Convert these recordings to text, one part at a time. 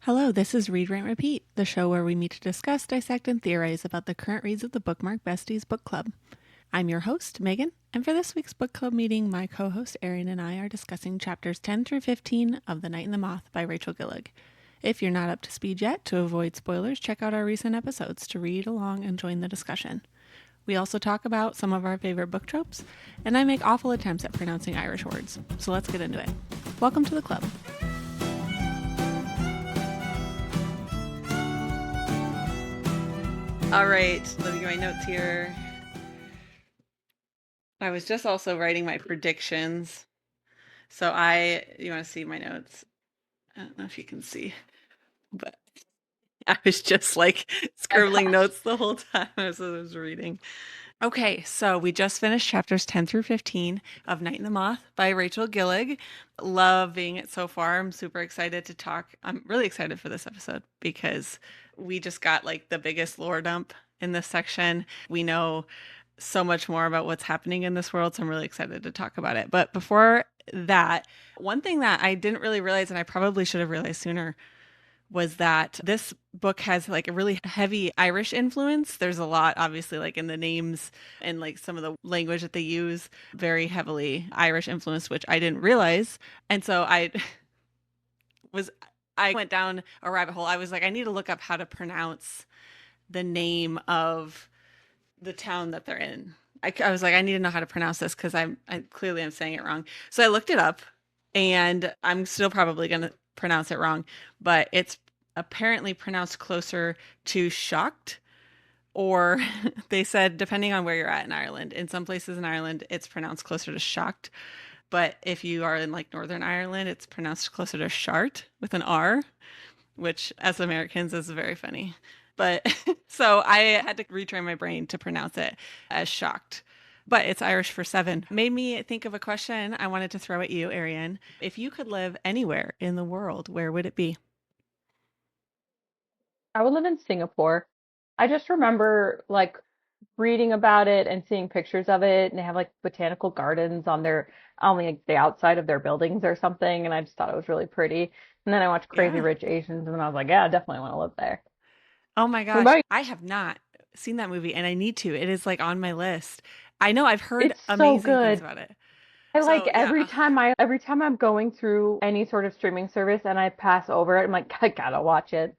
Hello, this is Read, Rant, Repeat, the show where we meet to discuss, dissect, and theorize about the current reads of the Bookmark Besties Book Club. I'm your host, Megan, and for this week's book club meeting, my co-host Arian and I are discussing chapters 10 through 15 of The Night and the Moth by Rachel Gillig. If you're not up to speed yet, to avoid spoilers, check out our recent episodes to read along and join the discussion. We also talk about some of our favorite book tropes, and I make awful attempts at pronouncing Irish words. So let's get into it. Welcome to the club. All right, let me get my notes here. I was just also writing my predictions. So you want to see my notes? I don't know if you can see, but I was just like scribbling notes the whole time as I was reading. Okay, so we just finished chapters 10 through 15 of Night and the Moth by Rachel Gillig. Loving it so far. I'm super excited to talk. I'm really excited for this episode because we just got like the biggest lore dump in this section. We know so much more about what's happening in this world, so I'm really excited to talk about it. But before that, one thing that I didn't really realize, and I probably should have realized sooner, was that this book has like a really heavy Irish influence. There's a lot, obviously, like in the names and like some of the language that they use, very heavily Irish influence, which I didn't realize. And so I went down a rabbit hole. I was like, I need to look up how to pronounce the name of the town that they're in. I was like, I need to know how to pronounce this because I clearly I'm saying it wrong. So I looked it up, and I'm still probably going to pronounce it wrong, but it's apparently pronounced closer to shocked, or they said depending on where you're at in Ireland. In some places in Ireland, it's pronounced closer to shocked, but if you are in like Northern Ireland, it's pronounced closer to shart with an R, which as Americans is very funny. But so I had to retrain my brain to pronounce it as shocked. But it's Irish for seven. Made me think of a question I wanted to throw at you, Arian. If you could live anywhere in the world, where would it be? I would live in Singapore. I just remember like reading about it and seeing pictures of it, and they have like botanical gardens on their on like the outside of their buildings or something, and I just thought it was really pretty. And then I watched Crazy Yeah. Rich Asians, and then I was like, yeah, I definitely want to live there. Oh my What gosh. about you? I have not seen that movie and I need to. It is like on my list. I know I've heard It's so amazing things good. about it. I like So, yeah. every time I'm going through any sort of streaming service and I pass over it, I'm like, I gotta watch it.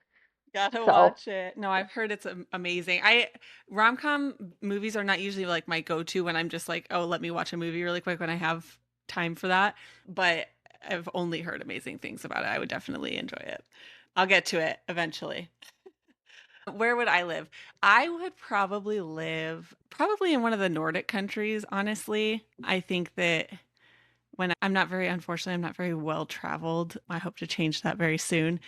Gotta So watch it. No, I've heard it's amazing. I rom-com movies are not usually like my go-to when I'm just like, oh, let me watch a movie really quick when I have time for that. But I've only heard amazing things about it. I would definitely enjoy it. I'll get to it eventually. Where would I live? I would probably live probably in one of the Nordic countries, honestly. I think that when unfortunately, I'm not very well traveled. I hope to change that very soon,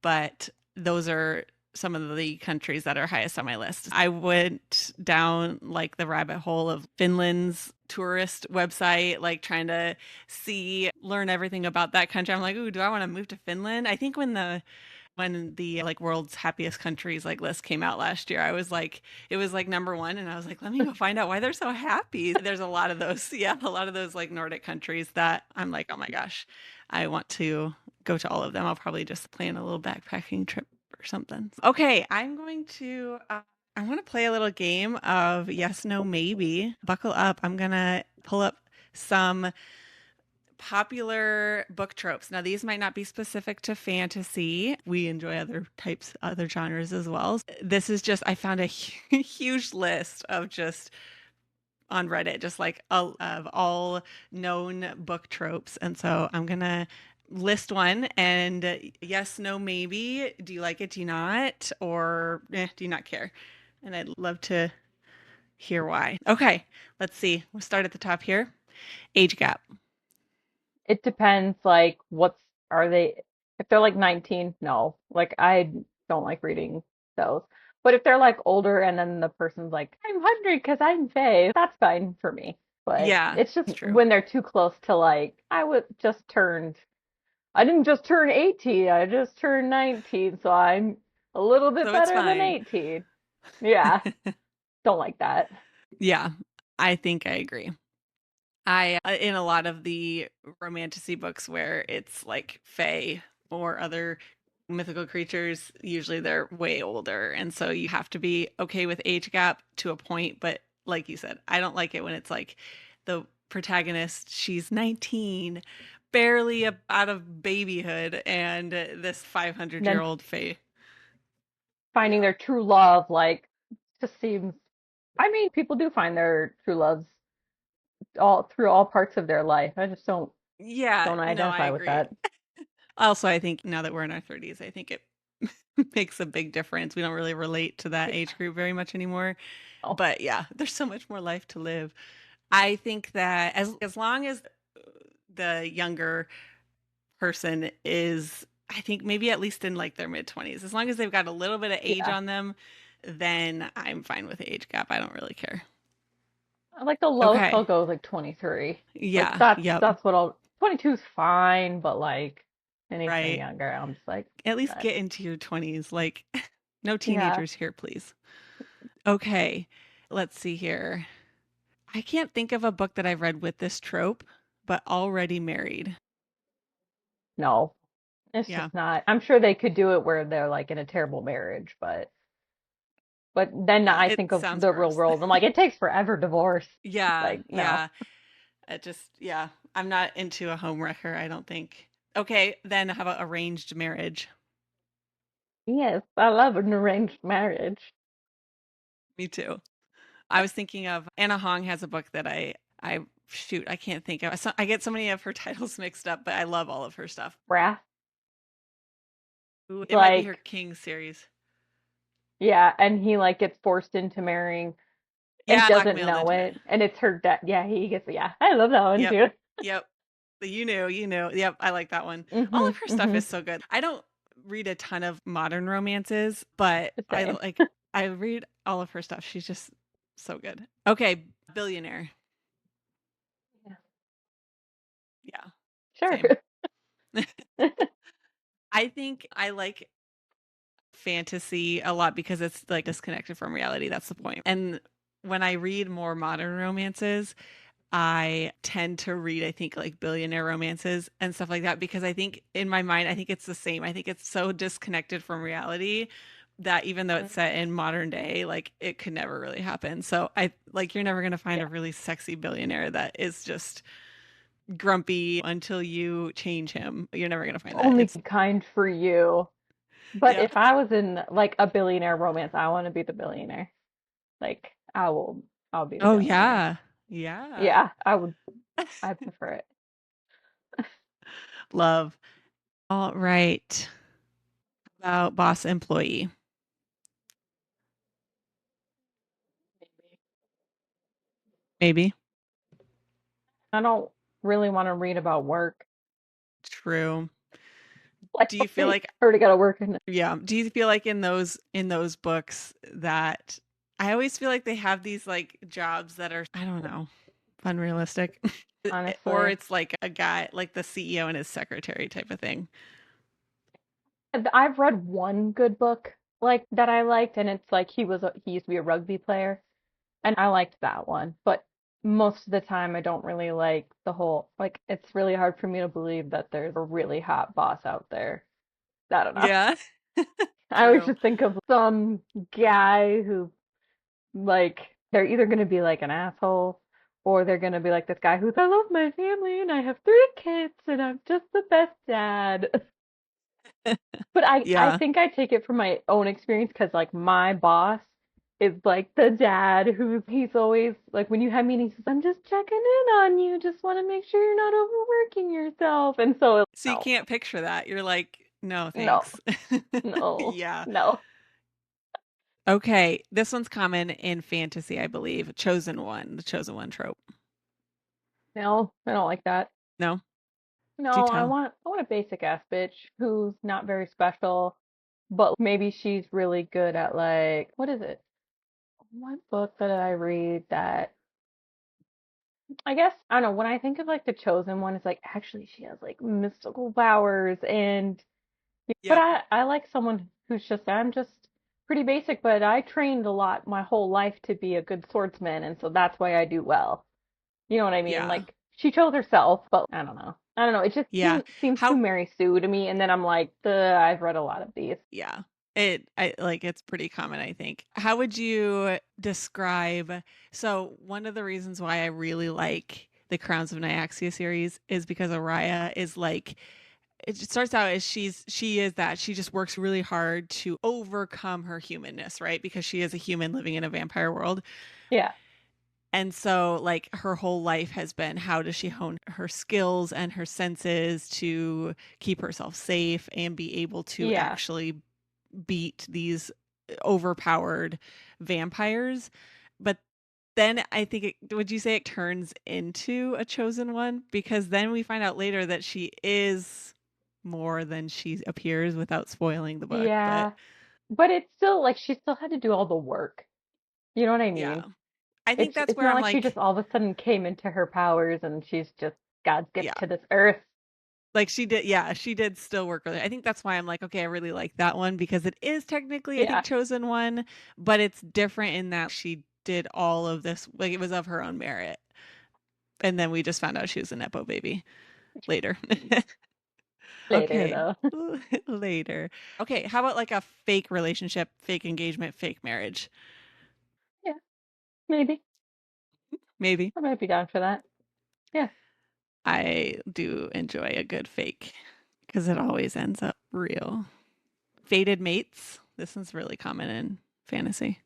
but those are some of the countries that are highest on my list. I went down like the rabbit hole of Finland's tourist website, like trying to learn everything about that country. I'm like, ooh, do I want to move to Finland? I think when the like world's happiest countries like list came out last year, I was like, it was like number one, and I was like, let me go find out why they're so happy. There's a lot of those, yeah, a lot of those like Nordic countries that I'm like, oh my gosh, I want to go to all of them. I'll probably just plan a little backpacking trip or something. Okay, I want to play a little game of yes, no, maybe. Buckle up. I'm gonna pull up some popular book tropes. Now, these might not be specific to fantasy. We enjoy other genres as well. This is just, I found a huge list of just on Reddit, just like of all known book tropes. And so I'm going to list one and yes, no, maybe. Do you like it? Do you not? Or do you not care? And I'd love to hear why. Okay, let's see. We'll start at the top here. Age gap. it depends, like are they if they're like 19, no. Like I don't like reading those. But if they're like older and then the person's like, I'm hungry because I'm Faye, that's fine for me. But Yeah, it's just it's true. when they're too close to like I didn't just turn 18, I just turned 19, so I'm a little bit So it's better than fine. 18. Yeah, don't like that. Yeah, I think I agree. I in a lot of the romantasy books where it's like fae or other Mythical creatures, usually they're way older. And so you have to be okay with age gap to a point. But like you said, I don't like it when it's like the protagonist, she's 19, barely out of babyhood, and this And then 500-year-old fae. finding Yeah. their true love, like, just seems. I mean, people do find their true loves all through all parts of their life. I just Yeah. don't No, I identify with agree. that. Also, I think now that we're in our 30s, I think it makes a big difference. We don't really relate to that age group very much anymore. Oh, But yeah, there's so much more life to live. I think that as long as the younger person is, I think maybe at least in like their mid 20s, as long as they've got a little bit of age yeah. on them, then I'm fine with the age gap. I don't really care. Like the lowest I'll Okay. go is like 23. Like Yeah. that's Yep. that's what I'll 22 is fine, but like anything Right. younger, I'm just like At least that. get into your 20s. Like, no Yeah. teenagers here, please. Okay. Let's see here. I can't think of a book that I've read with this trope, but already married. No. It's Yeah. just not. I'm sure they could do it where they're like in a terrible marriage, but then I It think of sounds the real gross. world. I'm like, it takes forever divorce. Yeah. Like, no. Yeah. It just, yeah. I'm not into a home wrecker, I don't think. Okay. Then how about arranged marriage? Yes, I love an arranged marriage. Me too. I was thinking of Anna Hong has a book that shoot, I can't think of. I get so many of her titles mixed up, but I love all of her stuff. Wrath. Ooh, He's it might be her like, King series. yeah, and he like gets forced into marrying and Yeah, doesn't blackmailed know into it. it. And it's her dad. Yeah, he gets, yeah, I love that one Yep. too. Yep. You knew. Yep, I like that one. All hmm of her stuff hmm is so good. I don't read a ton of modern romances, but The I same. like I read all of her stuff. She's just so good. Okay, billionaire. Yeah. Yeah, Sure. same. I think I like fantasy a lot because it's like disconnected from reality. That's the point. And when I read more modern romances, I tend to read, I think, like billionaire romances and stuff like that because I think in my mind, I think it's the same. I think it's so disconnected from reality that even though it's set in modern day, like it could never really happen. So I like you're never going to find Yeah. a really sexy billionaire that is just grumpy until you change him. You're never going to find that. Only It's kind for you. But yeah. if I was in like a billionaire romance, I want to be the billionaire. Like I'll be the Oh billionaire. yeah. Yeah. Yeah, I prefer it. Love. All right. About boss employee. Maybe. I don't really want to read about work. True. Like, Do you feel okay, like I already got to work in it. yeah, do you feel like in those books that I always feel like they have these like jobs that are I don't know, unrealistic. Or Honestly. it's like a guy like the CEO and his secretary type of thing. I've read one good book like that I liked, and it's like he used to be a rugby player, and I liked that one. But most of the time, I don't really like the whole like. It's really hard for me to believe that there's a really hot boss out there. I don't know. Yeah. I always True. just think of some guy who like they're either gonna be like an asshole or they're gonna be like this guy who's I love my family and I have 3 kids and I'm just the best dad. But I Yeah. think I take it from my own experience because like my boss is like the dad he's always like when you have meetings, he says, I'm just checking in on you, just want to make sure you're not overworking yourself. And so So you no, can't picture that. You're like, "No, no, thanks." no, Yeah. no, Okay, this one's common in fantasy, I believe. Chosen one, the chosen one trope. no, I don't like that. No? Do No, tell. I want a basic ass bitch who's not very special, but maybe she's really good at like what is it? What book did I read that I guess I don't know, when I think of like the chosen one, it's like actually she has like mystical powers and but Yep. I like someone who's just I'm just pretty basic, but I trained a lot my whole life to be a good swordsman and so that's why I do well. You know what I mean? Yeah. Like she chose herself, but I don't know. I don't know. It just Yeah. seems too How Mary Sue to me. And then I'm like, I've read a lot of these. yeah. It's pretty common, I think. How would you describe so one of the reasons why I really like the Crowns of Nyaxia series is because Araya is like it starts out as she is that she just works really hard to overcome her humanness, right? Because she is a human living in a vampire world. Yeah. And so like her whole life has been how does she hone her skills and her senses to keep herself safe and be able to Yeah. actually beat these overpowered vampires. But then I think would you say it turns into a chosen one? Because then we find out later that she is more than she appears without spoiling the book. But Yeah. But it's still like she still had to do all the work. You know what I yeah, mean? I think that's It's where not I'm like she just like, all of a sudden came into her powers and she's just God's gift yeah, to this earth. like she did. Yeah, she did still work really. I think that's why I'm like, okay, I really like that one because it is technically, I think, Yeah. chosen one, but it's different in that she did all of this, like it was of her own merit. And then we just found out she was a Nepo baby later. Later Okay. though. Later. Okay, how about like a fake relationship, fake engagement, fake marriage? Yeah. Maybe. Maybe. I might be down for that. Yeah. I do enjoy a good fake because it always ends up real. Fated mates. This is really common in fantasy.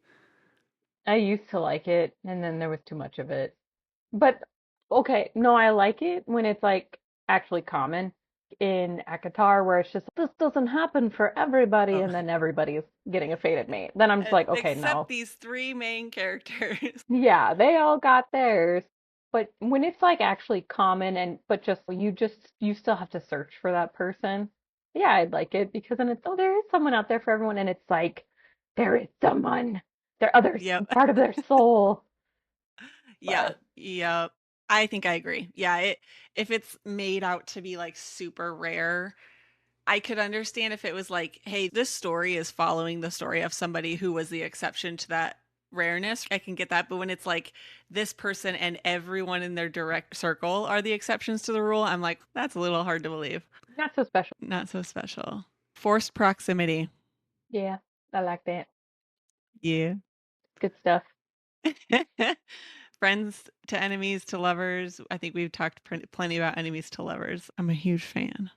I used to like it and then there was too much of it. But okay, no, I like it when it's like actually common in ACOTAR where it's just this doesn't happen for everybody Oh. and then everybody's getting a fated mate. Then I'm just like, okay, Except no. these three main characters. Yeah, they all got theirs. But when it's like actually common and but just you still have to search for that person. Yeah, I'd like it because then it's oh there is someone out there for everyone and it's like there is someone. They're others Yep. part of their soul. Yeah. But Yep. I think I agree. Yeah, if it's made out to be like super rare, I could understand if it was like, hey, this story is following the story of somebody who was the exception to that rareness. I can get that. But when it's like this person and everyone in their direct circle are the exceptions to the rule, I'm like, that's a little hard to believe. not so special. Not so special. Forced proximity. Yeah, I like that. Yeah. It's good stuff. Friends to enemies to lovers. I think we've talked plenty about enemies to lovers. I'm a huge fan.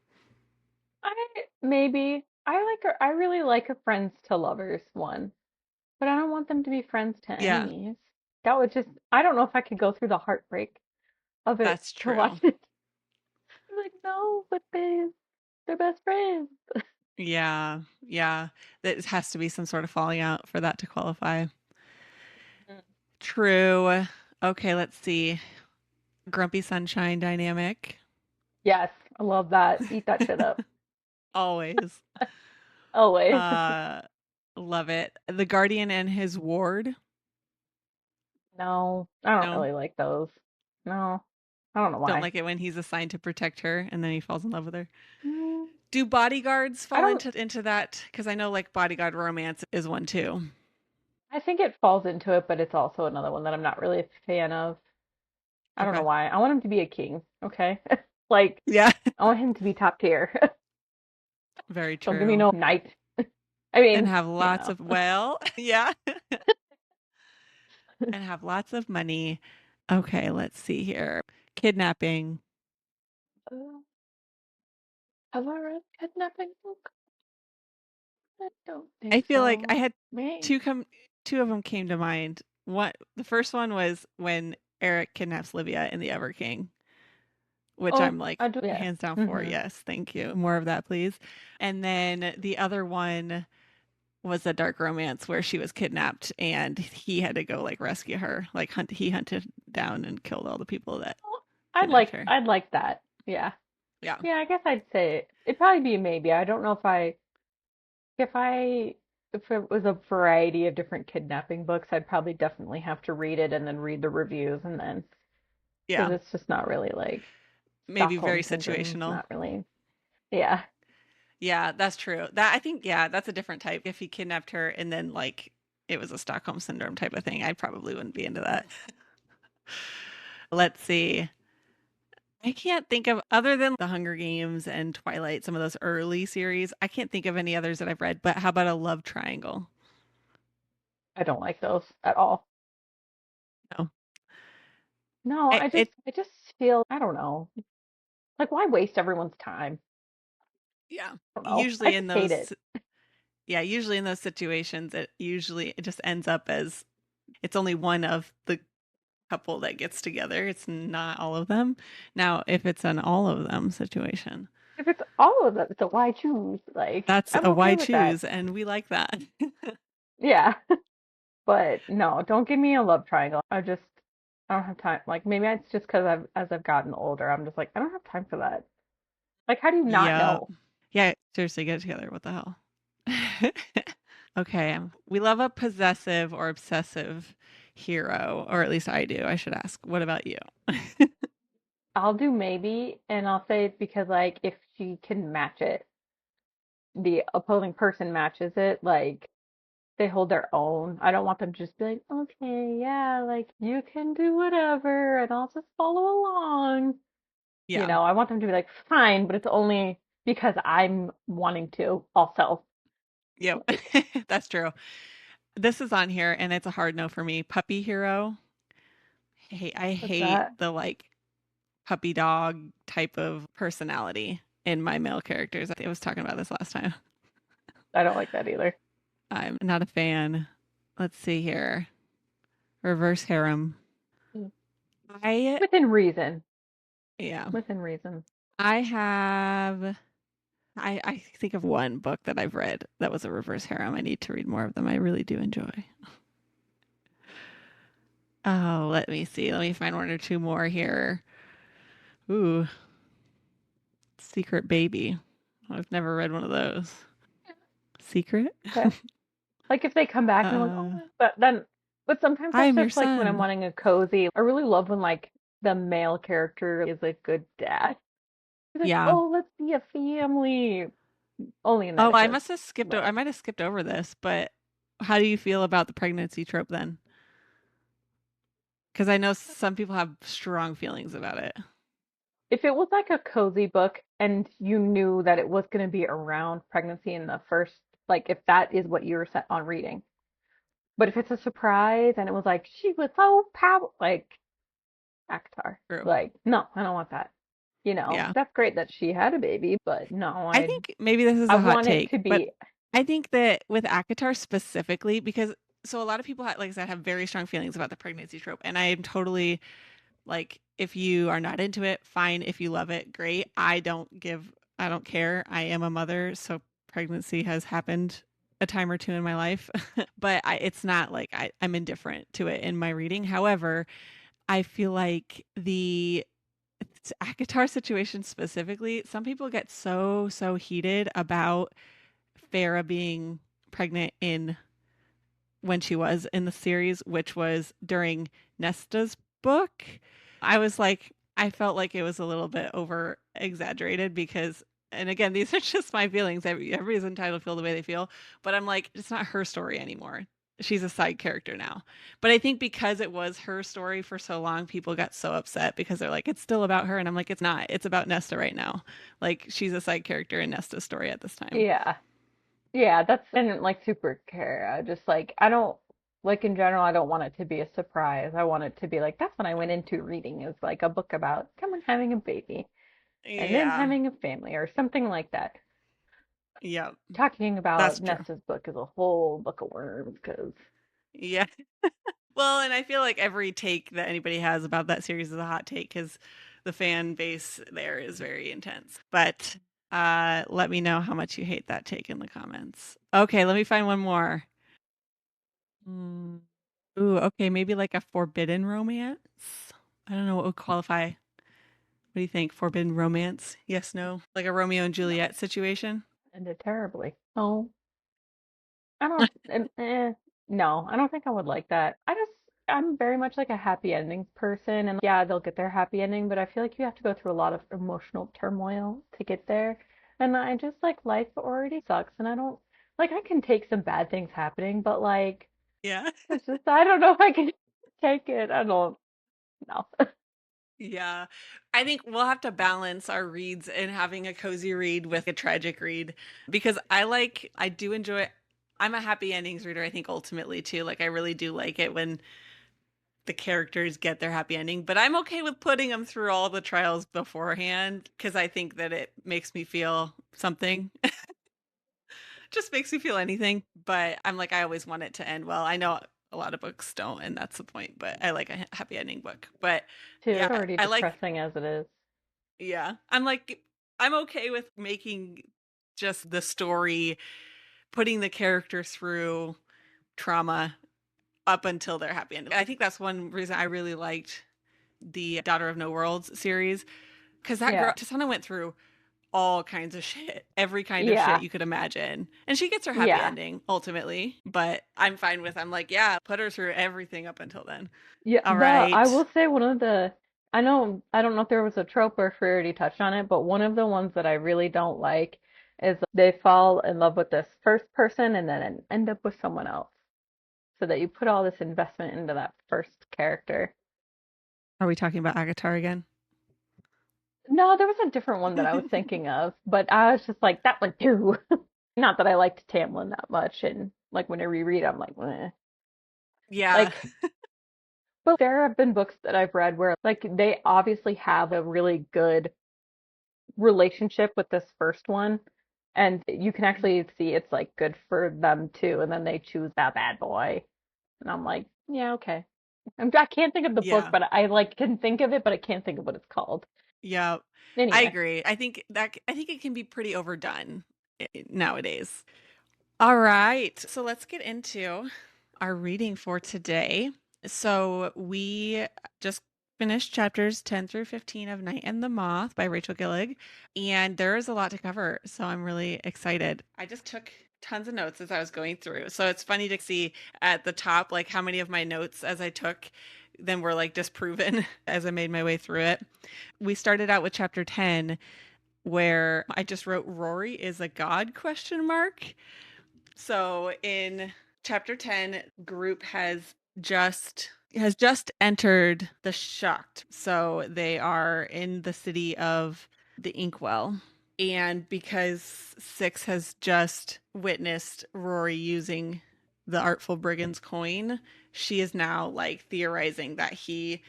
I maybe I really like a friends to lovers one, but I don't want them to be friends to Yeah, enemies. That would just I don't know if I could go through the heartbreak of it that's to watch true. it. I'm like, no, but they're best friends. Yeah, yeah. That has to be some sort of falling out for that to qualify. Mm. True. Okay, let's see. Grumpy sunshine dynamic. Yes, I love that. Eat that shit up. Always. Always. Uh love it. The guardian and his ward. No, I don't No. really like those. No, I don't know Don't why. like it when he's assigned to protect her and then he falls in love with her. Mm, Do bodyguards I fall don't. into that? Because I know like bodyguard romance is one too. I think it falls into it, but it's also another one that I'm not really a fan of. I don't know Okay. why. I want him to be a king, okay? Like, Yeah. I want him to be top tier. Very Don't give me true. no knight. I And mean, have you lots know. of well, yeah. And have lots of money. Okay, let's see here. Kidnapping. Uh, have I read kidnapping book? I don't I think feel like I so. had Me? two of them came to mind. What the first one was when Eric kidnaps Livia in the Ever King, which Oh, I'm like I do. Yeah. hands down for. Mm-hmm. Yes, thank you. More of that, please. And then the other one was a dark romance where she was kidnapped and he had to go like rescue her. Like he hunted down and killed all the people that Oh, kidnapped her. I'd like that. Yeah. Yeah. Yeah, I guess I'd say it'd probably be a maybe. I don't know if I if it was a variety of different kidnapping books, I'd probably definitely have to read it and then read the reviews and then because Yeah. it's just not really like Maybe Stockholm very syndrome. It's situational. not really. Yeah. Yeah, that's true. That I think yeah, that's a different type. If he kidnapped her and then like it was a Stockholm syndrome type of thing, I probably wouldn't be into that. Let's see. I can't think of other than The Hunger Games and Twilight, some of those early series. I can't think of any others that I've read, but how about a love triangle? I don't like those at all. No. No, I, it I just feel, I don't know. Like, why waste everyone's time? yeah. I don't know. I Usually in just hate those it. yeah, usually in those situations it just ends up as it's only one of the couple that gets together. It's not all of them. Now, if it's an all of them situation, If it's all of them, so why choose? Like, that's I'm a okay why with that. choose, and we like that. Yeah. But no, don't give me a love triangle. I don't have time. Like, maybe it's just because as I've gotten older, I'm just like, I don't have time for that. Like, how do you not Yep. know? Yeah, seriously, get it together. What the hell? Okay. We love a possessive or obsessive hero, or at least I do. I should ask. What about you? I'll do maybe, and I'll say it's because, like, if she can match it, the opposing person matches it, like, they hold their own. I don't want them to just be like, okay, yeah, like, you can do whatever, and I'll just follow along. Yeah. I want them to be like, fine, but it's only because I'm wanting to also. Yep. Like, That's true. This is on here and it's a hard no for me. Puppy hero. I what's hate that? the like puppy dog type of personality in my male characters. I was talking about this last time. I don't like that either. I'm not a fan. Let's see here. Reverse harem. Mm. I Within reason. yeah. Within reason. I have I think of one book that I've read that was a reverse harem. I need to read more of them. I really do enjoy. Oh, let me see. Let me find one or two more here. Ooh, Secret Baby. I've never read one of those. Secret? Okay. Like if they come back and I'm like, Uh, but then, but sometimes I that's am your just like when I'm son. wanting a cozy. I really love when like the male character is a good dad. He's like, Yeah. oh, let's be a family. Only in that Oh, it I works. must have skipped. But I might have skipped over this, but how do you feel about the pregnancy trope then? Because I know some people have strong feelings about it. if it was like a cozy book and you knew that it was going to be around pregnancy in the first, like if that is what you were set on reading. But if it's a surprise and it was like she was so powerful, like Akatar, True. like no, I don't want that. Yeah. That's great that she had a baby, but no, I think maybe this is I a hot want it take, to but be I think that with Akatar specifically, because so a lot of people, like I said, have very strong feelings about the pregnancy trope, and I am totally like, if you are not into it, fine. If you love it, great. I don't care. I am a mother, so pregnancy has happened a time or two in my life, but it's not like I'm indifferent to it in my reading. However, I feel like the Akatar situation specifically, some people get so heated about Farah being pregnant in when she was in the series, which was during Nesta's book. I was like, I felt like it was a little bit over exaggerated because, and again, these are just my feelings. Everybody's entitled to feel the way they feel, but I'm like, it's not her story anymore. She's a side character now. But I think because it was her story for so long, people got so upset because they're like, it's still about her. And I'm like, it's not. It's about Nesta right now. Like, she's a side character in Nesta's story at this time. yeah. Yeah, that's and like super care. I just like I don't like in general I don't want it to be a surprise. I want it to be like that's what I went into reading is like a book about someone having a baby and then Yeah. having a family or something like that. Yeah. Talking That's about true. Nesta's book is a whole book of worms because Yeah. Well, and I feel like every take that anybody has about that series is a hot take because the fan base there is very intense. But let me know how much you hate that take in the comments. Okay, let me find one more. Mm. Ooh, okay, maybe like a forbidden romance. I don't know what would qualify. What do you think? Forbidden romance? Yes, no? Like a Romeo and no, Juliet situation? ended terribly. No, I don't. No, I don't think I would like that. I'm very much like a happy endings person, and yeah, they'll get their happy ending, but I feel like you have to go through a lot of emotional turmoil to get there. And I just like life already sucks, and I don't like I can take some bad things happening, but like Yeah. it's just I don't know if I can take it. I don't know. Yeah. I think we'll have to balance our reads and having a cozy read with a tragic read because I do enjoy, I'm a happy endings reader, I think ultimately too. Like I really do like it when the characters get their happy ending, but I'm okay with putting them through all the trials beforehand because I think that it makes me feel something. Just makes me feel anything, but I'm like, I always want it to end well. I know a lot of books don't, and that's the point, but I like a happy ending book. But Too. yeah, It's already I like, depressing as it is. yeah, I'm like, I'm okay with making just the story, putting the character through trauma up until their happy ending. I think that's one reason I really liked the Daughter of No Worlds series because that girl, Yeah. Tasana, went through all kinds of shit, every kind of shit Yeah. you could imagine. And she gets her happy Yeah. ending ultimately, but I'm fine with, I'm like, yeah, put her through everything up until then. Yeah, All I right. will say one of the I don't know if there was a trope or if we already touched on it, but one of the ones that I really don't like is they fall in love with this first person and then end up with someone else. So that you put all this investment into that first character. Are we talking about Agatar again? No, there was a different one that I was thinking of, but I was just like that one too. Not that I liked Tamlin that much, and like when I reread, I'm like, "Meh." Yeah. Like, but there have been books that I've read where like they obviously have a really good relationship with this first one, and you can actually see it's like good for them too, and then they choose that bad boy, and I'm like, yeah, okay. I can't think of the book, Yeah. but I like can think of it, but I can't think of what it's called. Yeah. I Anyway, agree. I think it can be pretty overdone nowadays. All right. So let's get into our reading for today. So we just finished chapters 10 through 15 of Night and the Moth by Rachel Gillig, and there is a lot to cover. So I'm really excited. I just took tons of notes as I was going through. So it's funny to see at the top, like how many of my notes as I took then were like disproven as I made my way through it. We started out with chapter 10 where I just wrote Rory is a god question mark. So in chapter 10, group has just entered the Shucked. So they are in the city of the Inkwell. And because Six has just witnessed Rory using the Artful Brigand's coin, she is now like theorizing that he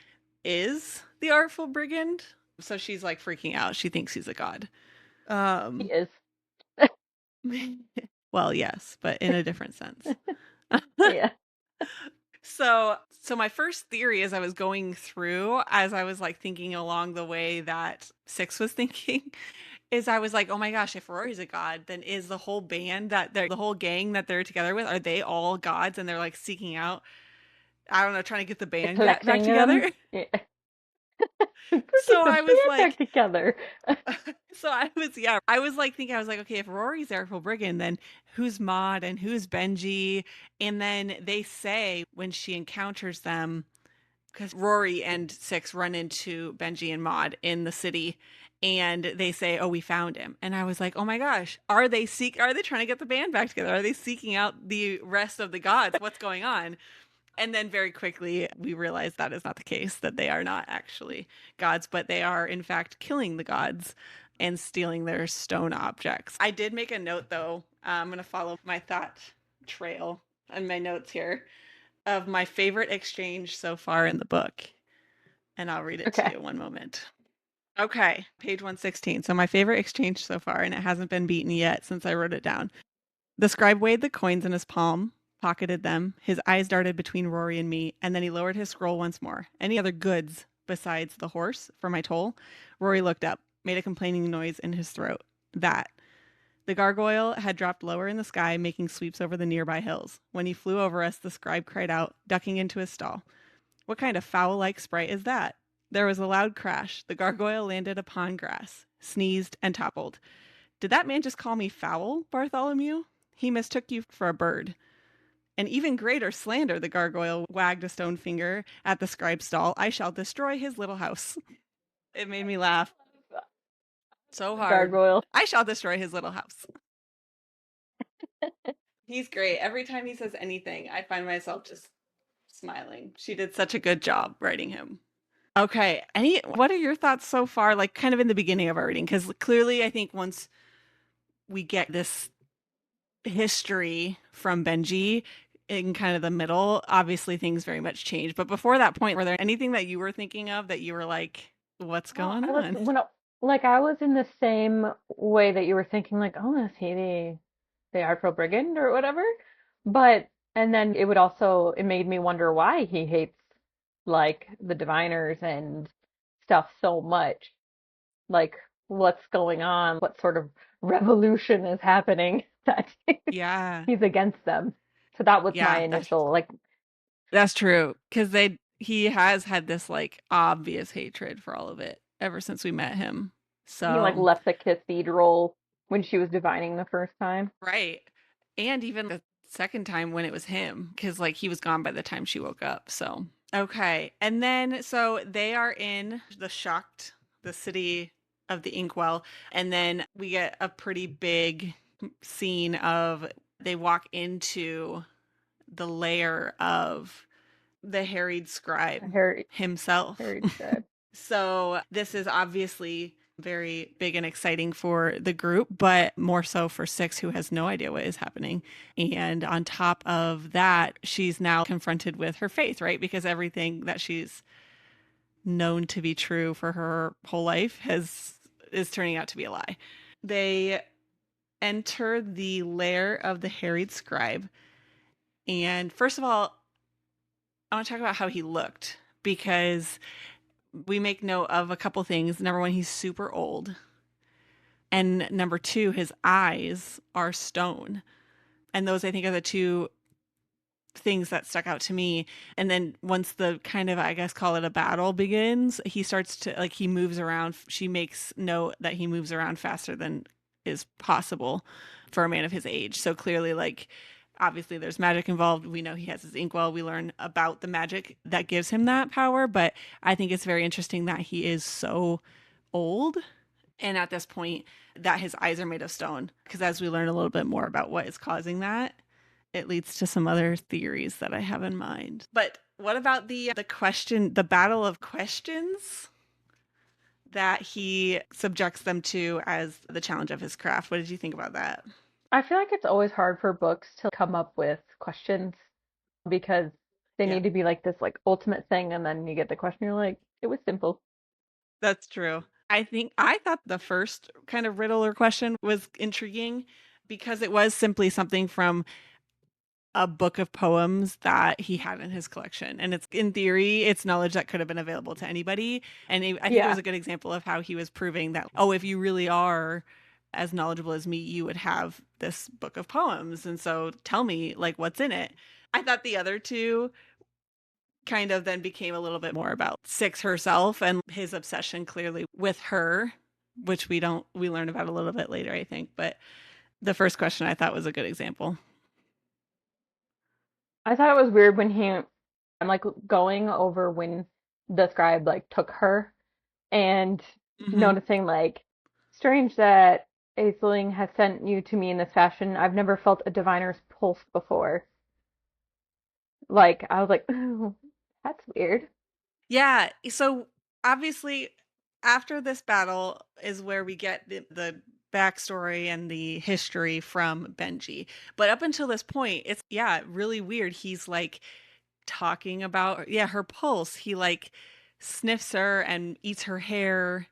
is the Artful Brigand. So she's like freaking out. She thinks he's a god. he Um, is. well, yes, but in a different sense. Yeah. So my first theory as I was going through, as I was like thinking along the way that Six was thinking, is I was like, oh my gosh, if Rory's a god, then is the whole band that they're the whole gang that they're together with, are they all gods and they're like seeking out, I don't know, trying to get the band back Collecting them. together? Yeah. We're So get the I was band back like, together. so I was, yeah, I was like thinking, I was like, okay, if Rory's Artful Brigand, then who's Maud and who's Benji? And then they say when she encounters them, because Rory and Six run into Benji and Maud in the city, and they say, "Oh, we found him." And I was like, "Oh my gosh, are they trying to get the band back together? Are they seeking out the rest of the gods? What's going on?" And then very quickly we realize that is not the case, that they are not actually gods, but they are in fact killing the gods and stealing their stone objects. I did make a note though. I'm going to follow my thought trail on my notes here of my favorite exchange so far in the book. And I'll read it to Okay. you one moment. Okay, page 116. So, my favorite exchange so far, and it hasn't been beaten yet since I wrote it down. The scribe weighed the coins in his palm, pocketed them. His eyes darted between Rory and me, and then he lowered his scroll once more. Any other goods besides the horse for my toll? Rory looked up, made a complaining noise in his throat. That. The gargoyle had dropped lower in the sky, making sweeps over the nearby hills. When he flew over us, the scribe cried out, ducking into his stall. What kind of fowl like sprite is that? There was a loud crash. The gargoyle landed upon grass, sneezed, and toppled. Did that man just call me foul, Bartholomew? He mistook you for a bird. An even greater slander, the gargoyle wagged a stone finger at the scribe's stall. I shall destroy his little house. It made me laugh so The hard. gargoyle. I shall destroy his little house. He's great. Every time he says anything, I find myself just smiling. She did such a good job writing him. Okay. What are your thoughts so far, like kind of in the beginning of our reading? Because clearly, I think once we get this history from Benji in kind of the middle, obviously things very much change. But before that point, were there anything that you were thinking of that you were like, what's Well, going I was on? like I was in the same way that you were thinking, like, oh, is he the Artful Brigand or whatever? But and then it made me wonder why he hates like the diviners and stuff so much. Like, what's going on? What sort of revolution is happening that Yeah. he's against them? So that was my Yeah, initial like that's true. Because he has had this like obvious hatred for all of it ever since we met him. he like So, left the cathedral when she was divining the first time. right. And even the second time when it was him, because like he was gone by the time she woke up. So, okay. And then, so they are in the city of the Inkwell. And then we get a pretty big scene of they walk into the lair of the harried scribe Harry himself. Harry described. So this is obviously very big and exciting for the group, but more so for Six, who has no idea what is happening. And on top of that, she's now confronted with her faith, right? Because everything that she's known to be true for her whole life is turning out to be a lie. They enter the lair of the harried scribe. And first of all, I want to talk about how he looked because we make note of a couple things. Number one, he's super old. And number two, his eyes are stone. And those, I think, are the two things that stuck out to me. And then once the kind of, I guess, call it a battle begins, he starts to, like, he moves around. She makes note that he moves around faster than is possible for a man of his age. So clearly, like, obviously there's magic involved. We know he has his inkwell. We learn about the magic that gives him that power. But I think it's very interesting that he is so old. And at this point, that his eyes are made of stone. Because as we learn a little bit more about what is causing that, it leads to some other theories that I have in mind. But what about the battle of questions that he subjects them to as the challenge of his craft? What did you think about that? I feel like it's always hard for books to come up with questions because they Yeah, need to be like this like ultimate thing and then you get the question you're like, it was simple. that's true. I thought the first kind of riddle or question was intriguing because it was simply something from a book of poems that he had in his collection. And it's in theory, it's knowledge that could have been available to anybody. And I think it was Yeah. a good example of how he was proving that, oh, if you really are as knowledgeable as me, you would have this book of poems. And so tell me, like, what's in it? I thought the other two kind of then became a little bit more about Six herself and his obsession clearly with her, which we learn about a little bit later, I think. But the first question I thought was a good example. I thought it was weird when I'm like going over when the scribe like took her and Hmm. noticing like strange that Aisling has sent you to me in this fashion. I've never felt a diviner's pulse before. Like I was like, ooh, that's weird. Yeah. So obviously, after this battle is where we get the backstory and the history from Benji. But up until this point, it's, yeah, really weird. He's like talking about, yeah, her pulse. He like sniffs her and eats her hair.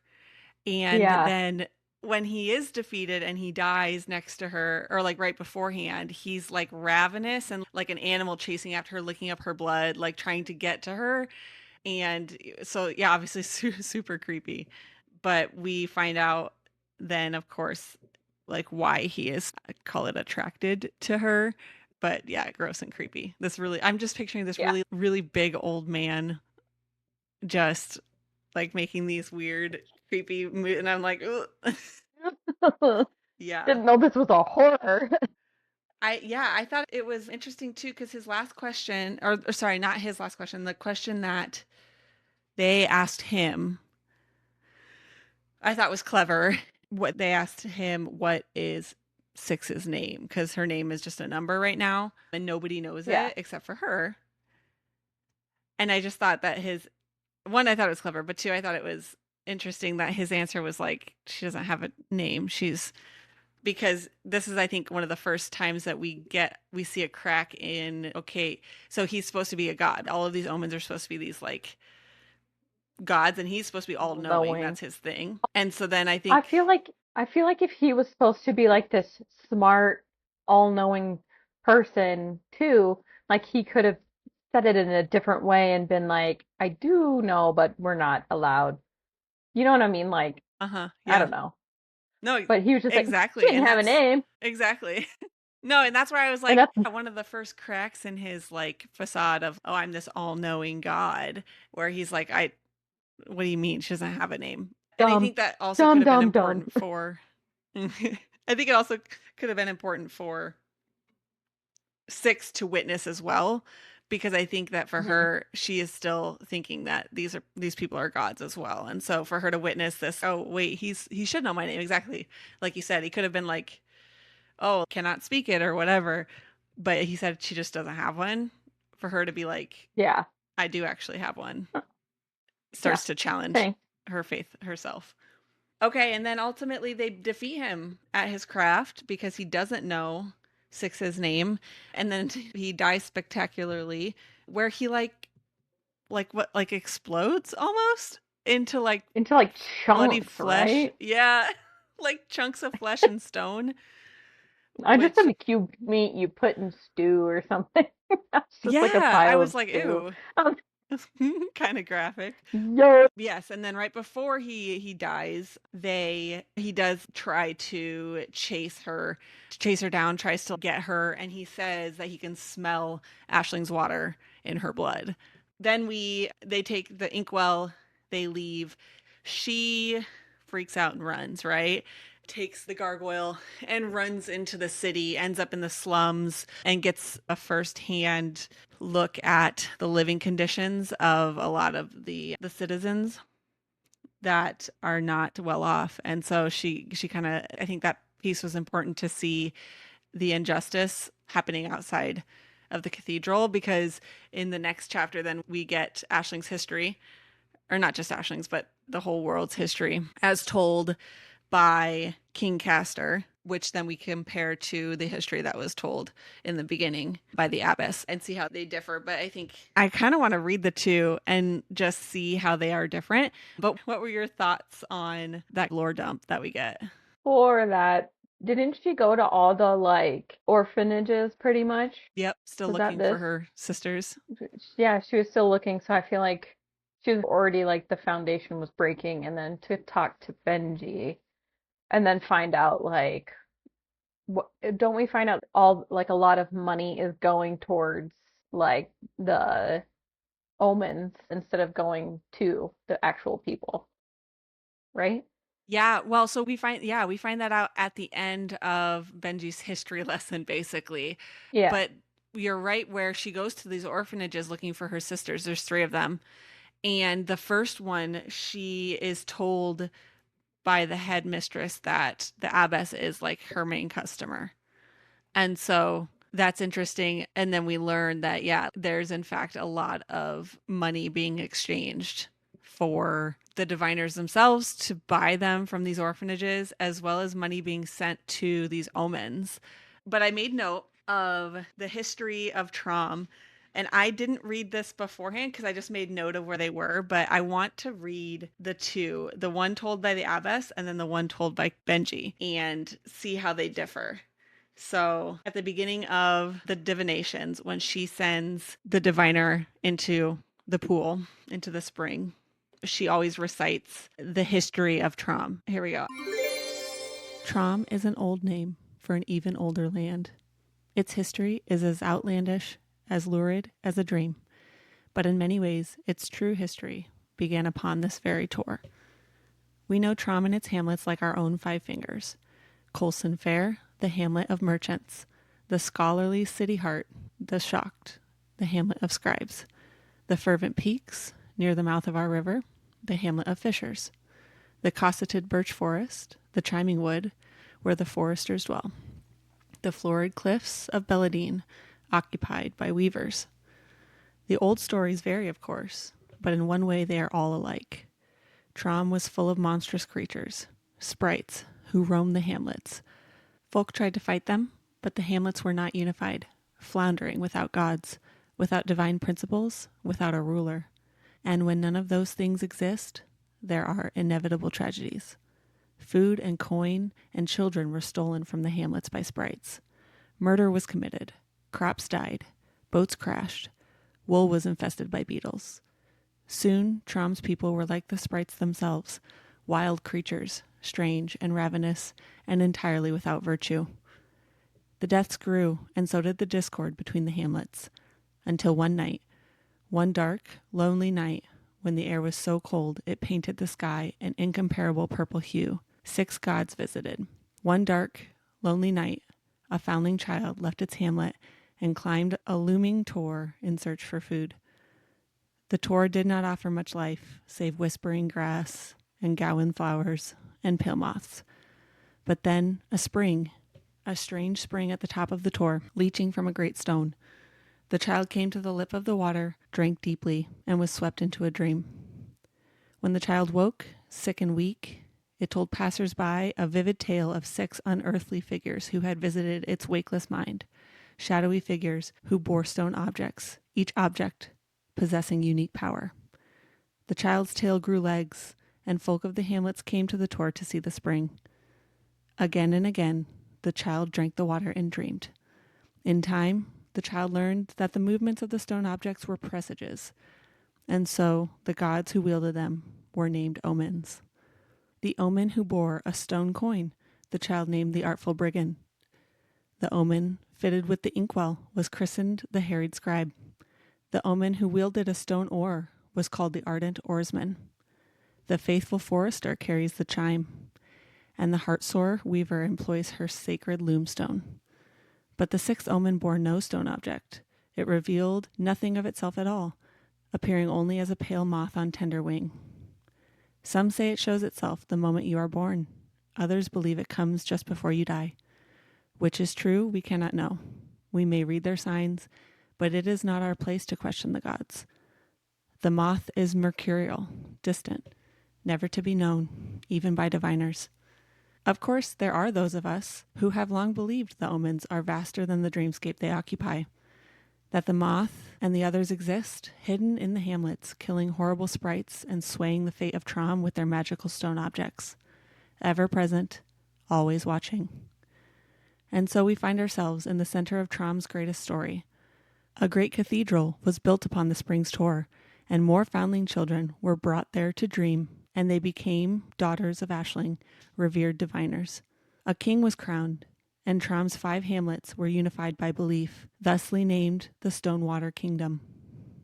And Yeah. then when he is defeated and he dies next to her, or like right beforehand, he's like ravenous and like an animal chasing after her, licking up her blood, like trying to get to her. And so, yeah, obviously super creepy. But we find out then, of course, like why he is, I call it, attracted to her. But yeah, gross and creepy. I'm just picturing this Yeah. really big old man just like making these weird, creepy moves. And I'm like, ugh. Yeah. Didn't know this was a horror. I thought it was interesting too, because his last question, or sorry, not his last question, the question that they asked him I thought was clever. What they asked him, what is Six's name? Because her name is just a number right now, and nobody knows Yeah. it except for her. And I just thought that his one, I thought it was clever, but two, I thought it was interesting that his answer was like, she doesn't have a name. She's because this is, I think, one of the first times that we see a crack in, okay, so he's supposed to be a god. All of these omens are supposed to be these like gods, and he's supposed to be all All knowing. knowing. That's his thing. And so then I I think, feel like I feel like if he was supposed to be like this smart, all-knowing person too, like he could have said it in a different way and been like, I do know, but we're not allowed. You know what I mean? Like, uh-huh, I yeah. don't know. No, But he was just like, she exactly. didn't And have a that's name. exactly. No, and that's where I was And like, that's one of the first cracks in his like facade of, oh, I'm this all-knowing God, where he's like, what do you mean she doesn't have a name? And I dumb. think that also could Dumb, have been dumb, dumb. important for, I think it also could have been important for Six to witness as well, because I think that for Hmm. her, she is still thinking that these people are gods as well. And so for her to witness this, oh wait, he should know my name. Exactly. Like you said, he could have been like, oh, cannot speak it or whatever. But he said she just doesn't have one. For her to be like, Yeah. I do actually have one, Yeah. starts to challenge Thanks. her faith herself. Okay, and then ultimately they defeat him at his craft because he doesn't know Six's name, and then he dies spectacularly, where he like what like explodes almost into like Into like bloody chunks, flesh. right? Yeah, like chunks of flesh and stone, I just which said cubed meat you put in stew or something. That's just like a yeah, I pile was of like, stew. ew, kind of graphic. Yo. Yes, and then right before he dies, he does try to chase her down, tries to get her, and he says that he can smell Ashling's water in her blood. Then they take the inkwell, they leave. She freaks out and runs, right? Takes the gargoyle and runs into the city, ends up in the slums, and gets a first-hand look at the living conditions of a lot of the citizens that are not well off. And so she kind of, I think that piece was important to see the injustice happening outside of the cathedral, because in the next chapter then we get Ashling's history, or not just Ashling's but the whole world's history as told by King Castor, which then we compare to the history that was told in the beginning by the abbess and see how they differ. But I think I kind of want to read the two and just see how they are different. But what were your thoughts on that lore dump that we get? For that, didn't she go to all the like orphanages pretty much? Yep, still Was that looking for this? her sisters. Yeah, she was still looking, so I feel like she was already like the foundation was breaking, and then to talk to Benji and then find out like what don't we find out all like a lot of money is going towards like the omens instead of going to the actual people, right? Yeah, well, so we find that out at the end of Benji's history lesson, basically. Yeah. But you're right, where she goes to these orphanages looking for her sisters. There's three of them. And the first one, she is told by the headmistress that the abbess is like her main customer. And so that's interesting. And then we learn that, yeah, there's in fact a lot of money being exchanged for the diviners themselves to buy them from these orphanages, as well as money being sent to these omens. But I made note of the history of Trom. And I didn't read this beforehand because I just made note of where they were, but I want to read the two, the one told by the abbess and then the one told by Benji, and see how they differ. So at the beginning of the divinations, when she sends the diviner into the pool, into the spring, she always recites the history of Trom. Here we go. Trom is an old name for an even older land. Its history is as outlandish, as lurid as a dream. But in many ways, its true history began upon this very tour. We know Trom and its hamlets like our own five fingers. Colson Fair, the hamlet of merchants, the scholarly city heart, the shocked, the hamlet of scribes, the fervent peaks near the mouth of our river, the hamlet of fishers, the cosseted birch forest, the chiming wood, where the foresters dwell, the florid cliffs of Belladine, occupied by weavers. The old stories vary, of course, but in one way they are all alike. Trom was full of monstrous creatures, sprites, who roamed the hamlets. Folk tried to fight them, but the hamlets were not unified, floundering without gods, without divine principles, without a ruler. And when none of those things exist, there are inevitable tragedies. Food and coin and children were stolen from the hamlets by sprites. Murder was committed. Crops died. Boats crashed. Wool was infested by beetles. Soon, Trom's people were like the sprites themselves, wild creatures, strange and ravenous, and entirely without virtue. The deaths grew, and so did the discord between the hamlets, until one night, one dark, lonely night, when the air was so cold it painted the sky an incomparable purple hue, 6 gods visited. One dark, lonely night, a foundling child left its hamlet and climbed a looming tor in search for food. The tor did not offer much life, save whispering grass and gowan flowers and pale moths. But then a spring, a strange spring at the top of the tor, leaching from a great stone. The child came to the lip of the water, drank deeply, and was swept into a dream. When the child woke, sick and weak, it told passers-by a vivid tale of 6 unearthly figures who had visited its wakeless mind, shadowy figures who bore stone objects, each object possessing unique power. The child's tale grew legs, and folk of the hamlets came to the tor to see the spring. Again and again, the child drank the water and dreamed. In time, the child learned that the movements of the stone objects were presages, and so the gods who wielded them were named omens. The omen who bore a stone coin, the child named the artful brigand. The omen fitted with the inkwell was christened the harried scribe. The omen who wielded a stone oar was called the ardent oarsman. The faithful forester carries the chime, and the heartsore weaver employs her sacred loomstone. But the 6th omen bore no stone object. It revealed nothing of itself at all, appearing only as a pale moth on tender wing. Some say it shows itself the moment you are born. Others believe it comes just before you die. Which is true, we cannot know. We may read their signs, but it is not our place to question the gods. The moth is mercurial, distant, never to be known, even by diviners. Of course, there are those of us who have long believed the omens are vaster than the dreamscape they occupy, that the moth and the others exist, hidden in the hamlets, killing horrible sprites and swaying the fate of Trom with their magical stone objects, ever present, always watching. And so we find ourselves in the center of Trom's greatest story. A great cathedral was built upon the spring's tor, and more foundling children were brought there to dream, and they became daughters of Aisling, revered diviners. A king was crowned, and Trom's 5 hamlets were unified by belief, thusly named the Stonewater Kingdom.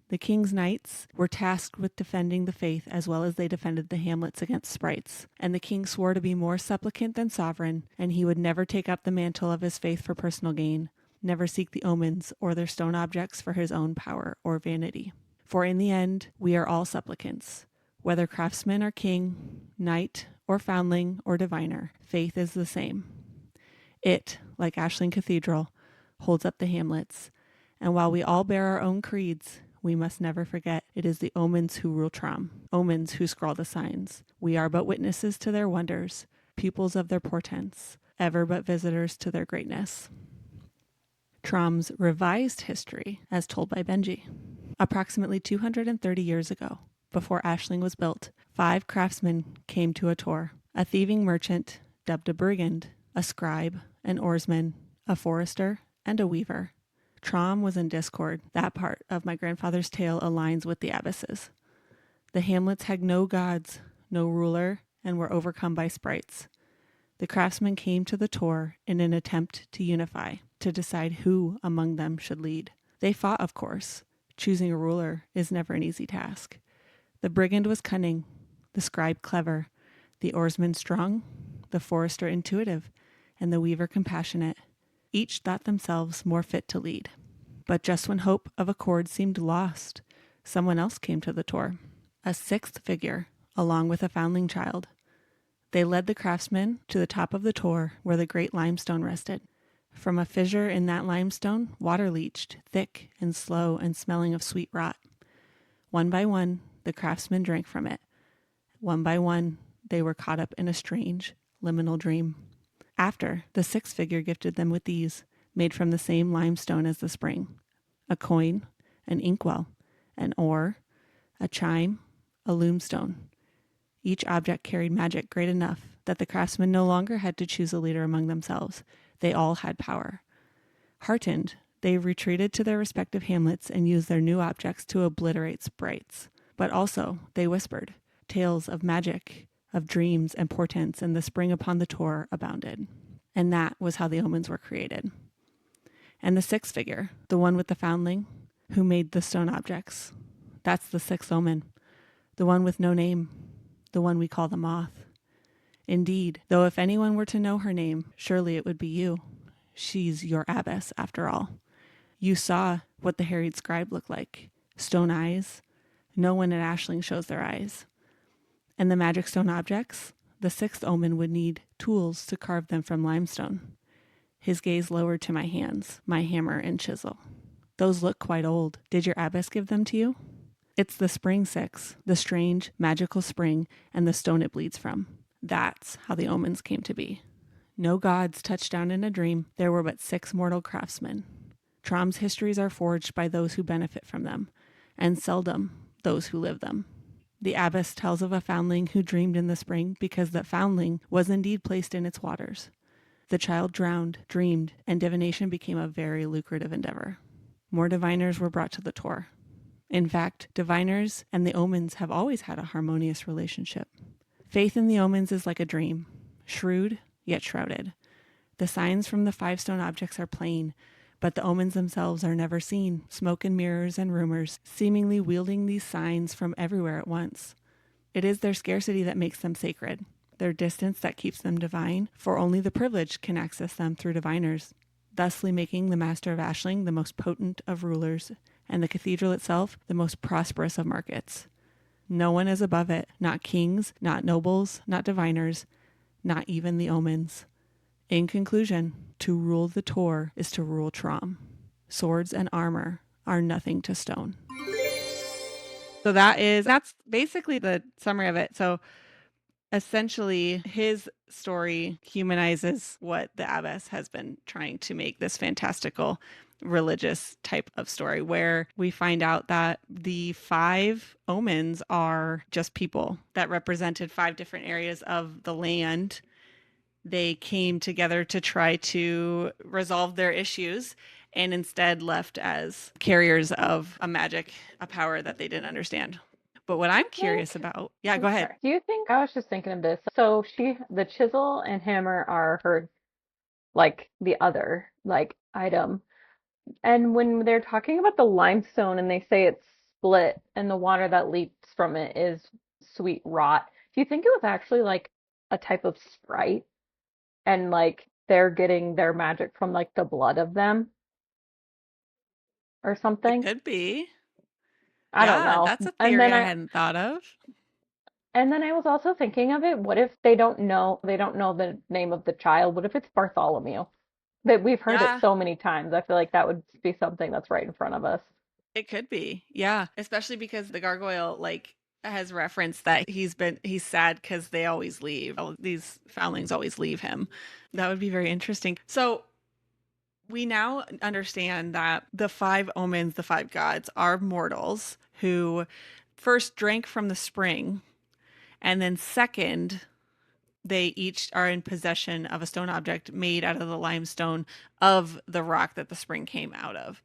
The king's knights were tasked with defending the faith as well as they defended the hamlets against sprites, and the king swore to be more supplicant than sovereign, and he would never take up the mantle of his faith for personal gain, never seek the omens or their stone objects for his own power or vanity. For in the end, we are all supplicants. Whether craftsman or king, knight or foundling or diviner, faith is the same. It, like Aisling Cathedral, holds up the hamlets, and while we all bear our own creeds, we must never forget it is the omens who rule Trom, omens who scrawl the signs. We are but witnesses to their wonders, pupils of their portents, ever but visitors to their greatness. Trom's revised history, as told by Benji. Approximately 230 years ago, before Aisling was built, 5 craftsmen came to a tor, a thieving merchant, dubbed a brigand, a scribe, an oarsman, a forester, and a weaver. Trom was in discord. That part of my grandfather's tale aligns with the abbesses. The hamlets had no gods, no ruler, and were overcome by sprites. The craftsmen came to the tor in an attempt to unify, to decide who among them should lead. They fought, of course. Choosing a ruler is never an easy task. The brigand was cunning, the scribe clever, the oarsman strong, the forester intuitive, and the weaver compassionate. Each thought themselves more fit to lead. But just when hope of accord seemed lost, someone else came to the tor, a 6th figure, along with a foundling child. They led the craftsmen to the top of the tor where the great limestone rested. From a fissure in that limestone, water leached, thick and slow and smelling of sweet rot. One by one, The craftsmen drank from it. One by one, they were caught up in a strange, liminal dream. After, the sixth figure gifted them with these, made from the same limestone as the spring: a coin, an inkwell, an oar, a chime, a loomstone. Each object carried magic great enough that the craftsmen no longer had to choose a leader among themselves. They all had power. Heartened, they retreated to their respective hamlets and used their new objects to obliterate sprites. But also, they whispered. Tales of magic, of dreams and portents, and the spring upon the Tor abounded. And that was how the omens were created. And the sixth figure, the one with the foundling, who made the stone objects, that's the sixth omen, the one with no name, the one we call the Moth. Indeed, though if anyone were to know her name, surely it would be you. She's your abbess, after all. You saw what the harried scribe looked like. Stone eyes. No one at Ashling shows their eyes. And the magic stone objects? The sixth omen would need tools to carve them from limestone. His gaze lowered to my hands, my hammer and chisel. Those look quite old. Did your abbess give them to you? It's the spring six, the strange, magical spring, and the stone it bleeds from. That's how the omens came to be. No gods touched down in a dream. There were but 6 mortal craftsmen. Trom's histories are forged by those who benefit from them, and seldom those who live them. The abbess tells of a foundling who dreamed in the spring because that foundling was indeed placed in its waters. The child drowned, dreamed, and divination became a very lucrative endeavor. More diviners were brought to the Tor. In fact, diviners and the omens have always had a harmonious relationship. Faith in the omens is like a dream, shrewd yet shrouded. The signs from the 5 stone objects are plain, but the omens themselves are never seen, smoke and mirrors and rumors, seemingly wielding these signs from everywhere at once. It is their scarcity that makes them sacred, their distance that keeps them divine, for only the privileged can access them through diviners, thusly making the Master of Ashling the most potent of rulers, and the cathedral itself the most prosperous of markets. No one is above it, not kings, not nobles, not diviners, not even the omens. In conclusion, to rule the Tor is to rule Trom. Swords and armor are nothing to stone. So that's basically the summary of it. So essentially, his story humanizes what the abbess has been trying to make this fantastical religious type of story, where we find out that the 5 omens are just people that represented 5 different areas of the land. They came together to try to resolve their issues and instead left as carriers of a magic, a power that they didn't understand. But what I'm curious about, yeah, go ahead. Do you think, I was just thinking of this. So the chisel and hammer are her, like the other, like item. And when they're talking about the limestone and they say it's split and the water that leaks from it is sweet rot, do you think it was actually like a type of sprite and like they're getting their magic from like the blood of them or It something? could be. I don't Yeah, know. that's a theory I hadn't thought of. And then I was also thinking of it, what if they don't know the name of the child? What if it's Bartholomew? That we've heard it Yeah, so many times. I feel like that would be something that's right in front of us. it could be. Yeah, especially because the gargoyle has referenced that he's sad because they always leave. These foundlings always leave him. That would be very interesting. So we now understand that the 5 omens, the 5 gods, are mortals who first drank from the spring, and then second, they each are in possession of a stone object made out of the limestone of the rock that the spring came out of.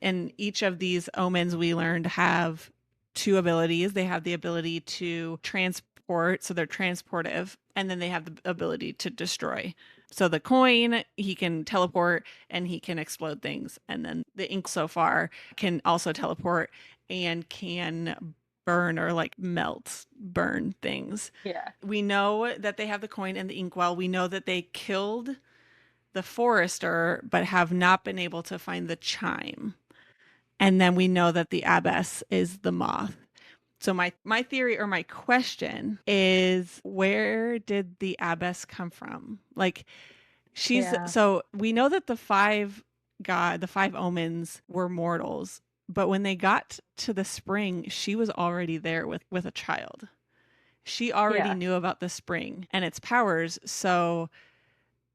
And each of these omens, we learned, have 2 abilities. They have the ability to transport, so they're transportive, and then they have the ability to destroy. So the coin, he can teleport and he can explode things. And then the ink so far can also teleport and can burn or like burn things. Yeah. We know that they have the coin and the inkwell. We know that they killed the forester, but have not been able to find the chime. And then we know that the abbess is the moth. So my theory or my question is, where did the abbess come from? Like Yeah. so we know that the 5 omens were mortals, But when they got to the spring, she was already there with a child. She already Yeah. knew about the spring and its powers. So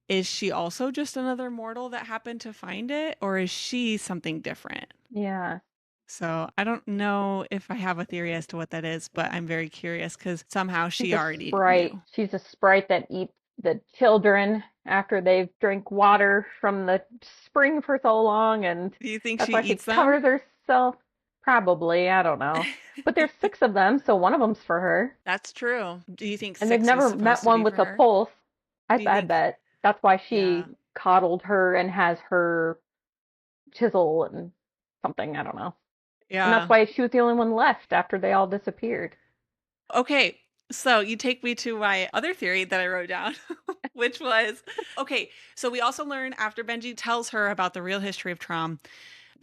is she also just another mortal that happened to find it, or is she something different? Yeah. So I don't know if I have a theory as to what that is, but I'm very curious because somehow She's she a already sprite. knew. She's a sprite that eats the children after they've drank water from the spring for so long, and Do you think that's she why she eats them? covers herself. Probably, I don't know. But there's six of them, so one of them's for her. That's true. Do you think And they've six is never met supposed to one be with for a her? pulse. Do you I think? bet that's why Yeah. she coddled her and has her chisel and something, I don't know. And that's Yeah. why she was the only one left after they all disappeared. Okay. So you take me to my other theory that I wrote down, which was okay. So we also learn after Benji tells her about the real history of Trom,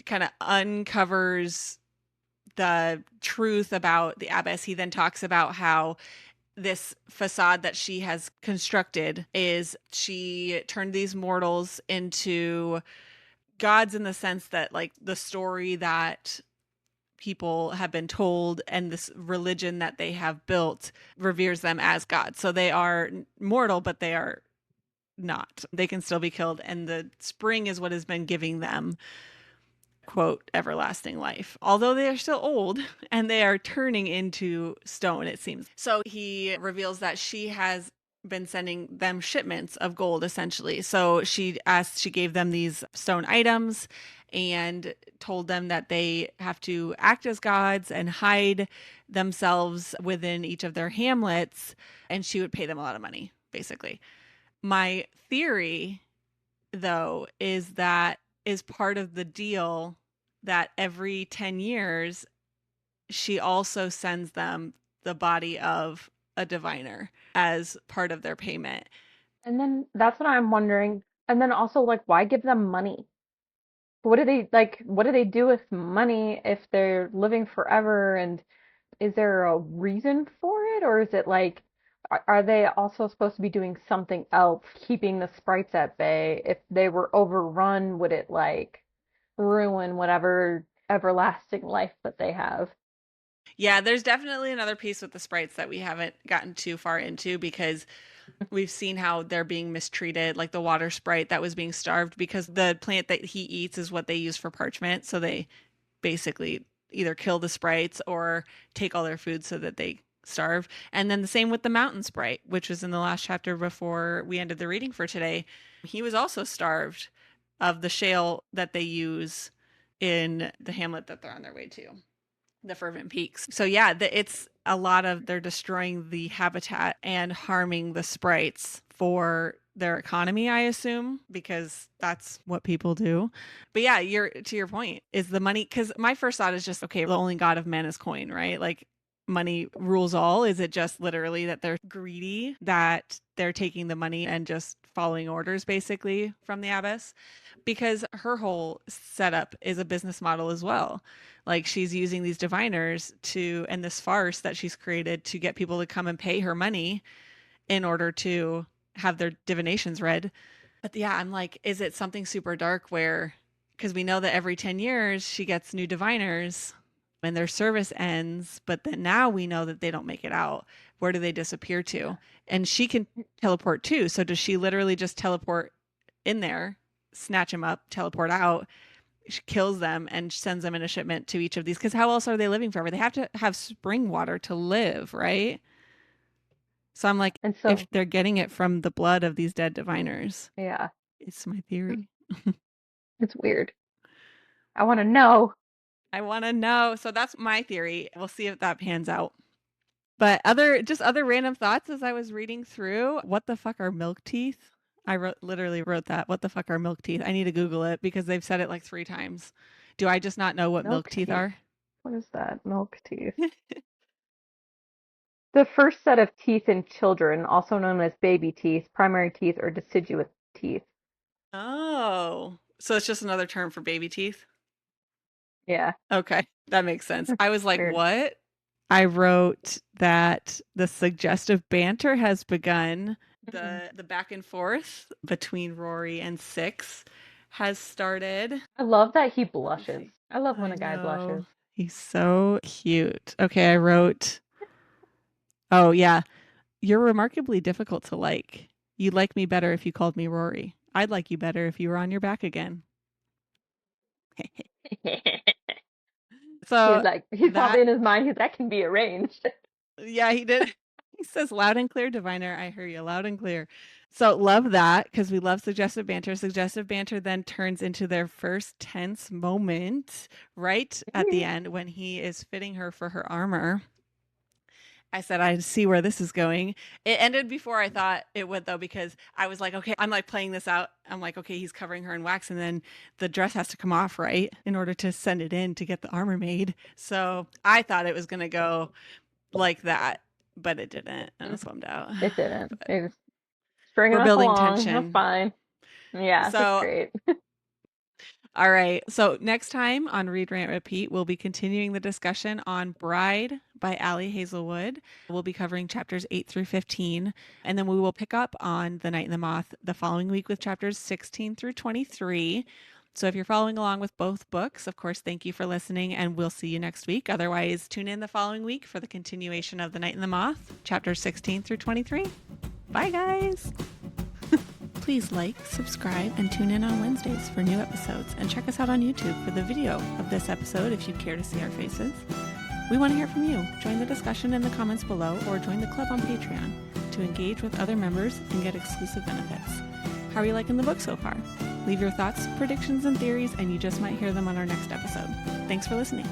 kind of uncovers the truth about the abbess. He then talks about how this facade that she has constructed is she turned these mortals into gods in the sense that, like, the story that people have been told and this religion that they have built reveres them as gods. So they are mortal, but they are not. They can still be killed. And the spring is what has been giving them, quote, everlasting life. Although they are still old and they are turning into stone, it seems. So he reveals that she has been sending them shipments of gold, essentially. So she gave them these stone items and told them that they have to act as gods and hide themselves within each of their hamlets, and she would pay them a lot of money, basically. My theory, though, is that is part of the deal that every 10 years she also sends them the body of a diviner as part of their payment. And then that's what I'm wondering. And then also, like, why give them money? What do they do with money if they're living forever? And is there a reason for it? Or is it like, are they also supposed to be doing something else, keeping the sprites at bay? If they were overrun, would it like ruin whatever everlasting life that they have? Yeah, there's definitely another piece with the sprites that we haven't gotten too far into because we've seen how they're being mistreated, like the water sprite that was being starved because the plant that he eats is what they use for parchment. So they basically either kill the sprites or take all their food so that they starve. And then the same with the mountain sprite, which was in the last chapter before we ended the reading for today. He was also starved of the shale that they use in the hamlet that they're on their way to, the Fervent Peaks. So yeah, it's a lot of they're destroying the habitat and harming the sprites for their economy, I assume, because that's what people do. But yeah, you're to your point, is the money, because my first thought is just, okay, the only god of men is coin, right? Like money rules all. Is it just literally that they're greedy, that they're taking the money and just following orders basically from the abbess? Because her whole setup is a business model as well. Like she's using these diviners to, and this farce that she's created to get people to come and pay her money in order to have their divinations read. But yeah, I'm like, is it something super dark where, because we know that every 10 years she gets new diviners and their service ends, but then now we know that they don't make it out. Where do they disappear Yeah. to? And she can teleport too. So does she literally just teleport in there, snatch him up, teleport out? She kills them and sends them in a shipment to each of these. Because how else are they living forever? They have to have spring water to live, right? So I'm like, And if so, they're getting it from the blood of these dead diviners, yeah, it's my theory. it's weird. I want to know. I want to know. So that's my theory. We'll see if that pans out. But other random thoughts as I was reading through. What the fuck are milk teeth? Literally wrote that. What the fuck are milk teeth? I need to Google it because they've said it like 3 times. Do I just not know what milk Milk teeth teeth. are? What is that? Milk teeth. The first set of teeth in children, also known as baby teeth, primary teeth, or deciduous teeth. Oh, so it's just another term for baby teeth? Yeah, Okay, that makes sense. I was like, weird. what? I wrote that the suggestive banter has begun. Mm. The back and forth between Rory and Six has started. I love that he Let me blushes. see. I love when I a guy know. blushes. He's so cute. Okay, I wrote, oh, yeah. You're remarkably difficult to like. You'd like me better if you called me Rory. I'd like you better if you were on your back again. He's So like, he's that, probably in his mind, that can be arranged. yeah, he did. He says loud and clear, Diviner. I hear you loud and clear. So love that because we love suggestive banter. Suggestive banter then turns into their first tense moment right at the end when he is fitting her for her armor. I said, I see where this is going. It ended before I thought it would, though, because I was like, okay, I'm like playing this out. I'm like, okay, he's covering her in wax, and then the dress has to come off, right, in order to send it in to get the armor made. So I thought it was going to go like that, but it didn't. And I was bummed out. It didn't. But It was stringing we're us building along. That's tension. fine. Yeah, that's So great. all right. So next time on Read, Rant, Repeat, we'll be continuing the discussion on Bride by Allie Hazelwood. We'll be covering chapters 8 through 15. And then we will pick up on The Night and the Moth the following week with chapters 16 through 23. So if you're following along with both books, of course, thank you for listening, and we'll see you next week. Otherwise, tune in the following week for the continuation of The Night and the Moth, chapters 16 through 23. Bye, guys. Please like, subscribe, and tune in on Wednesdays for new episodes, and check us out on YouTube for the video of this episode if you care to see our faces. We want to hear from you. Join the discussion in the comments below or join the club on Patreon to engage with other members and get exclusive benefits. How are you liking the book so far? Leave your thoughts, predictions, and theories, and you just might hear them on our next episode. Thanks for listening.